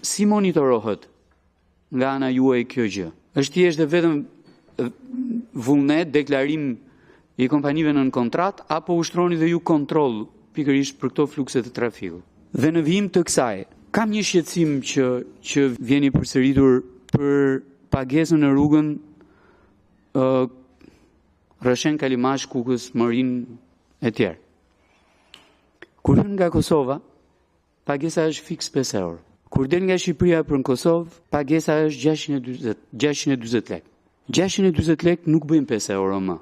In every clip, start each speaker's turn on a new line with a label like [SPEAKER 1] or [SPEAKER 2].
[SPEAKER 1] si monitorohet nga ana juaj kjo gjë? Është thjesht dhe vetëm vullnet, deklarim i kompanive në kontrat, apo ushtroni dhe ju kontroll pikërisht për këto flukse të trafikut? Dhe në vijim të kësaj, kam një shqetësim që vjeni përsëritur për pagesën në rrugën Rrëshen Kalimash, Kukës, Morin e tjerë. Kur hyn nga Kosova, pagesa është fiks 5 euro. Kur del nga Shqipëria për në Kosovë, pagesa është 640 lek. 640 lek nuk bëjnë 5 euro më.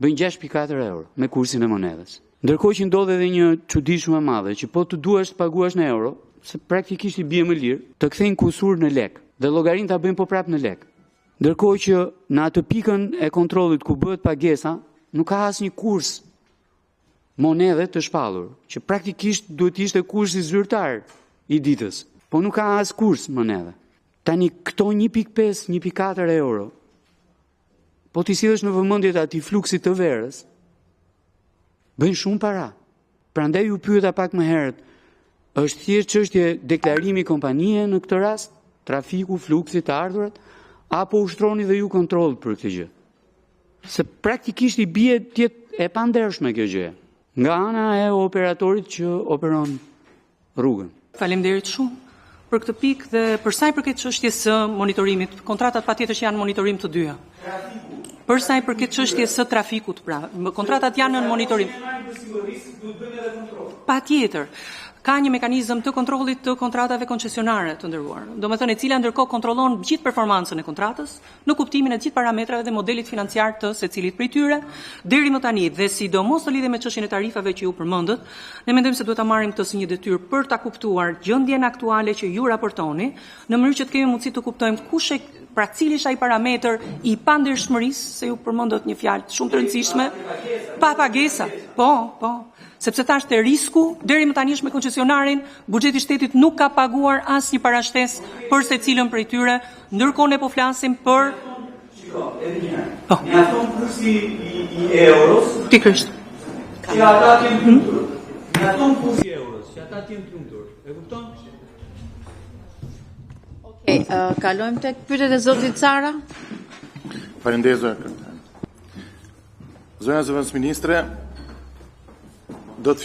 [SPEAKER 1] Bëjnë 6,4 euro me kursin e monedhës. Ndërkohë që ndodhe edhe një çudi shumë e madhe, që po të duash të paguash në euro, se praktikisht i bie më lirë, të kthejnë kusur në lek dhe llogarin ta bëjnë po prap në lek. Ndërkohë që në atë pikën e kontrollit ku bëhet pagesa, nuk ka asnjë kurs monedhe të shpallur, që praktikisht duhet ishte kursi zyrtar i ditës, po nuk ka as kurs monedhe. Tani këto 1,5, 1,4 euro, po t'i sillesh në vëmendje të atij fluksit të verës, bëjnë shumë para. Prandaj ju pyeta pak më herët, është thjesht çështje deklarimi kompanie në këtë rast, trafiku, fluksi të ardhurat, apo ushtroni dhe ju kontroll për këtë gjë? Se praktikisht i bie tjetë e pandershme kjo gjë, nga ana e operatorit që operon rrugën.
[SPEAKER 2] Faleminderit shumë për këtë pikë dhe për sa i përket çështjes së monitorimit, kontratat patjetër që janë monitorim të dyja. Për sa i përket çështjes së trafikut, pra, kontratat janë në monitorim. Patjetër. Ka një mekanizëm të kontrollit të kontratave koncesionare të nderuar. Domethënë e cila ndërkohë kontrollon gjithë performancën e kontratës në kuptimin e gjithë parametrave dhe modelit financiar të secilit prej tyre deri më tani, dhe sidomos në lidhje me çështjen e tarifave që ju përmendët, ne mendojmë se duhet ta marrim këtë si një detyrë për ta kuptuar gjendjen aktuale që ju raportoni, në mënyrë që të kemi mundësi të kuptojmë kush pra cili është ai parametër i pandershmërisë, se ju përmendët një fjalë shumë të rëndësishme, pa pagesa. Po. Sepse thashtë risku, deri më tani me koncesionarin, buxheti i shtetit nuk ka paguar asnjë parashtesë për secilën prej tyre, ndërkohë ne po flasim për
[SPEAKER 3] mjafton kursi i euros.
[SPEAKER 2] Pikërisht.
[SPEAKER 3] Që ata të jenë lumtur. Mjafton kursi i euros, që ata të jenë lumtur. E kupton?
[SPEAKER 4] Okej, kalojmë tek pyetjet e zotit Cara.
[SPEAKER 5] Faleminderit zotëria. Zonja Zëvendësministre, do të